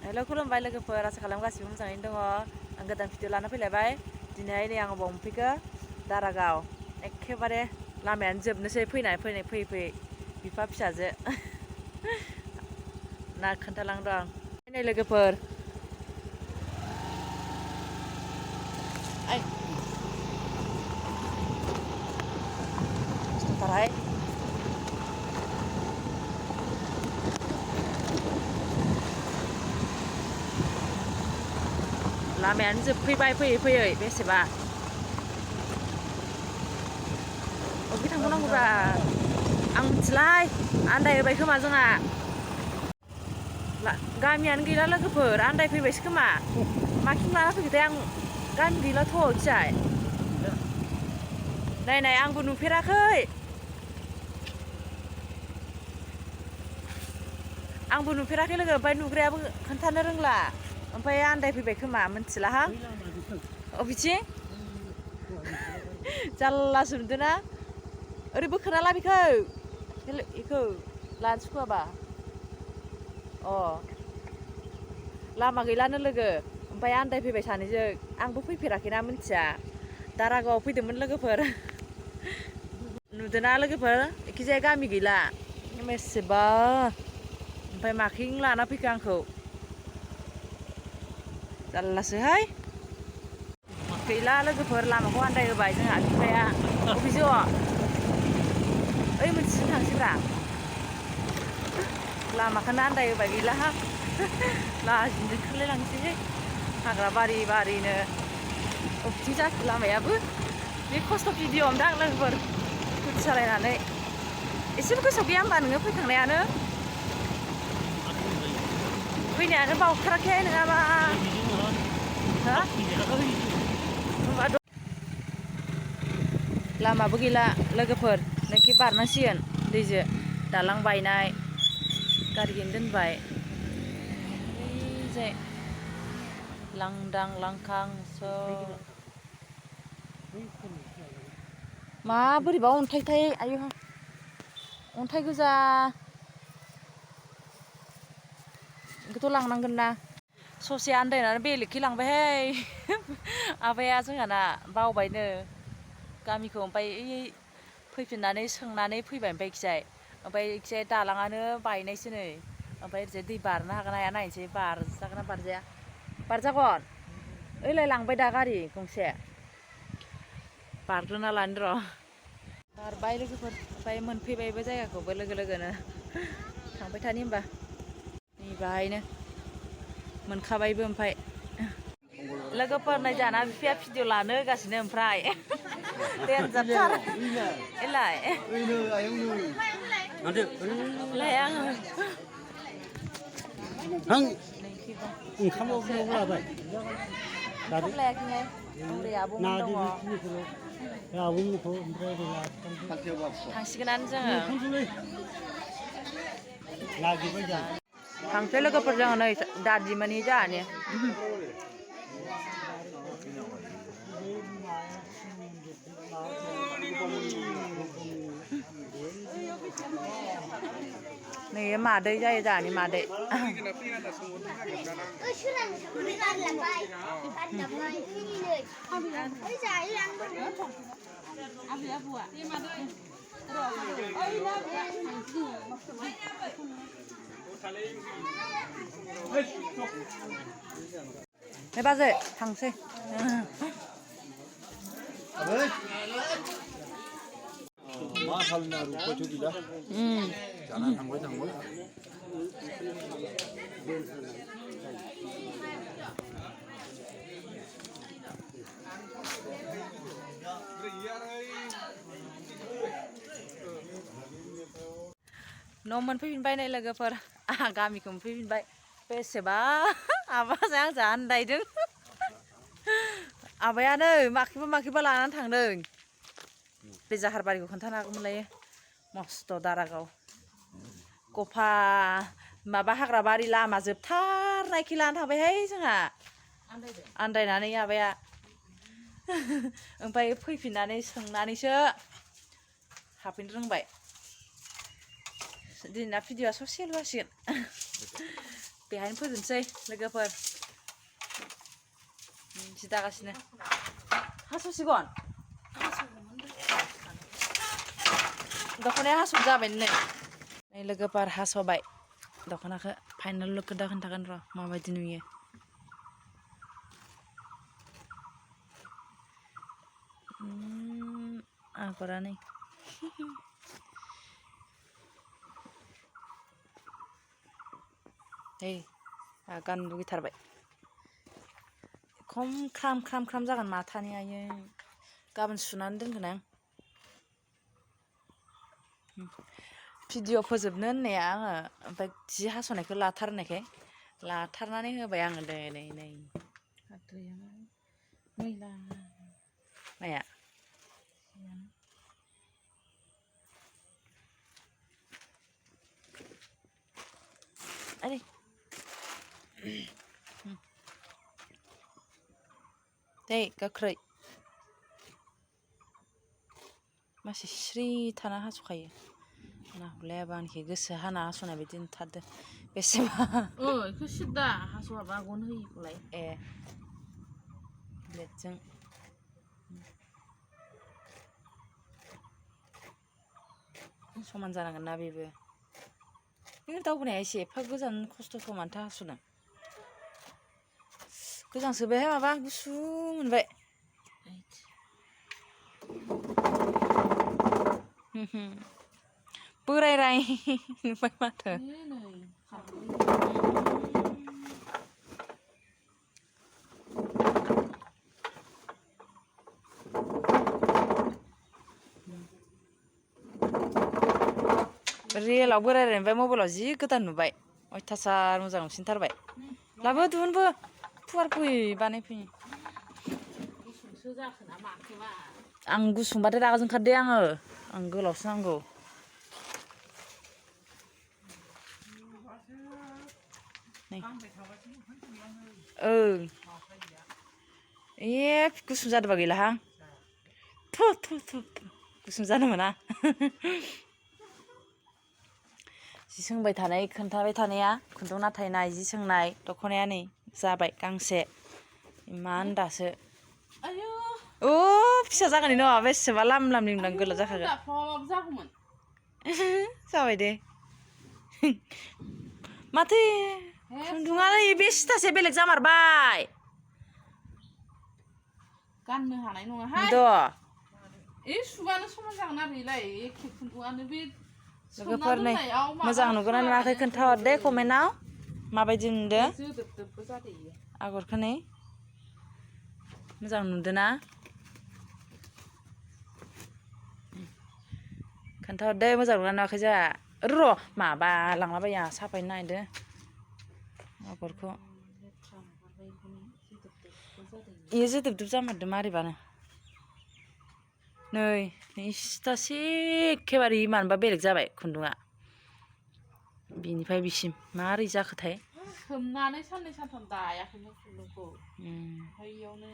हेल' खुलुमबाय लोगोफोर आसा खालाम गासिबो मोजाङैनो दङ आं गोदान भिडिअ लाना फैलायबाय दिनै नै आं अबाव मोनफैखो दारागाव एखेबारे लामायानो जोबनोसै फैयै बिफा फिसाजो ना खोन्थालांदों आं नै लोगोफोर खस्थ'थारहाय लामायानो जोबफैबाय फैयै बेसेबा अबे थांबावनांगौब्रा आं मिथिलाय आन्दायहोबाय खोमा जोंहा गामियानो गैला लोगोफोर आन्दायफैबायसो खोमा माखिं लाना फैखोथाय आं गामि गैलाथ' खिजाय नाय आंबो नुफेराखै लोगो ओमफ्राय नुग्रायाबो खोन्थानो रोंला ओमफ्राय आन्दायफैबाय खोमा मिथिलाहां अबेथिं जारलासो नुदोंना ओरै बोखोना ला बेखौ लानो सुखुवाबा लामा गैलानो लोगो ओमफ्राय आन्दायफैबाय सानैजों आंबो फैफेराखैना मिथिया दारागावआव फैदोंमोन लोगोफोर नुदोंना लोगोफोर एखिजाया गामि गैला बेसेबा ओमफ्राय माखिं लाना फैखो आंखौ जारलासोहाय गैला लोगोफोर लामाखौ आन्दायहोबाय जोंहा बिफाया अबेजों ओइ मोनसेजों थांसैब्रा लामाखौनो आन्दायहोबाय गैलाहां लाजिनो ओंखारलायलांसै हाग्रा बारिनो अबेथिं जाखो लामायाबो बे खस्थ' भिडिअ हमदां लोगोफोर स्कुटि सालायनानै एसेबो गोसोआव गैया होमबा नोङो फैखांनायानो फैनायानो बावथाराखै नङाबा लामाबो गैला लोगोफोर नोखि बारनांसिगोन दैजो दालां बायनाय गारिखौनो दोनबाय ओरैजाय लांदां लांखां मा बोरैबा अन्थाइथाय आयु अन्थाइ गोजा बेखौथ' लांनांगोन ना ससे आन्दायनानै बेलेगखै लांबायहाय आबाया जोंहाना बावबायनो गामिखौ ओमफ्राय फैफिननानै सोंनानै फैबाय ओमफ्राय इखिजाय दालाङानो बायनायसो नै ओमफ्राय ओरैजाय दै बारनो हागोन ना हाया नायनोसै बारजागोन ना बारजाया बारजागोन ओइलाय लांबाय दा गारि गंसे बारग्रोना लानो र' बारबाय लोगोफोर ओमफ्राय मोनफैबायबो जायगाखौबो लोगोनो थांबाय थानि होमबा नै बाहायनो मोनखाबायबो ओमफ्राय लोगोफोर नै जाना बिफाया भिडिअ लानो होगासिनो ओमफ्राय देनजारथार एलाय आङो ओंखामाव लाबाय ओंखाम लायाखैहाय ओरै आब'मोन दङ थांसिगोनानो जोङो थांसै लोगोफोर जोङो नै दादिमोननि जोंहानि नै मादै जायो जोंहानि मादै बाजै थांसै मा खालामनो आरो उपायथ' गैला जाना थांबाय न' मोनफैफिनबाय नै लोगोफोर आंहा गामिखौ मोनफैफिनबाय बेसेबा आबाजों आंजों आन्दायदों आबायानो माखैबा लानानै थांदों बे जाहारबारिखौ खोन्थानो हागौमोनलायो मस्थ' दारागाव गफा माबा हाग्राबारि लामा जोबथारनायखै लाना थांबायहाय जोंहा आन्दायनानै आबाया ओमफ्राय फैफिननानै सोंनानैसो हाबफैनो रोंबाय दिनैना भिडिअआ ससेल' जासिगोन बेहायनो फोजोबनोसै लोगोफोर जि दागासिनो हास'सिगोन दख'नाया हास' जाबाय नै लोगोफोर हास'बाय दख'नाखौ फाइनाल लुकखौ दा खोन्थागोन र' माबायदि नुयो आगरा नै गाननो लुगैथारबाय खम ख्राम ख्राम ख्राम जागोन माथानि आयै गाबोन सुनानै दोनगोन आं भिडिअ फोजोबनो होननाया आङो ओमफ्राय जि हास'नायखौ लाथारनायखाय लाथारनानै होबाय आङो नै मैला माया गोख्रै मासे स्रि थाना हास'खायो ना हलायाबा आंनिखि गोसो हाना हास'नाय बायदि नुथारदो बेसेबा बेखौ सिदा हास'आबा गन होयोखौलाय ब्लेडजों समान जानांगोन ना बेबो बे दावबोनाया एसे एफा गोजान खस्थ'खौ मानोथो हास'दों गोजांसोबायहाय माबा गुसु मोनबाय बोरायराय नुबाय माथो रियेलाव बोरायराय ओमफ्राय मबाइलाव जि गोदान नुबाय अयथासार मोजां नुसिनथारबाय लाबो दिहुनबो फुवार फैयो बानायफैयो आं गुसुंबाथाय रागा जोंखादो आं गोलावसो नांगौ गुसुं जादोंबा गैलाहां गुसुं जानो मोना जि सोंबाय थानाय खोन्थाबाय थानाया खुन्दुं नाथायनाय जि सोंनाय दख'नाया नै जाबाय गांसे इमान दासो फिसा जागोन नङा बेसेबा लाम लिमलां गोलाव जाखागोन जाबाय दे माथो खुन्दुङानो बे सिथासे बेलेग जामारबाय गाननो हानाय नङाहाय सुबानो समान जागोन आरो इलाय एखे खुन्दुङानो बे लोगोफोर नै मोजां नुगोना नुवाखै खोन्थाहर दे कमेन्टआव माबायदि नुदों आगरखौ नै मोजां नुदों ना खोन्थाहर दे मोजां नुगोना नुवाखै जोंहा र' माबा लांलाबाया साफायनो नागिरदों आगरखौ इयो जोदोबदोब जामारदों मारैबानो नै सिथासे एखेबारे मानोबा बेलेग जाबाय खुन्दुङा बिनिफ्राय बिसिम मारै जाखोथाय सोमनानै साननै सानथाम दायाखैमोन खुन्दुंखौ ओमफ्राय इयावनो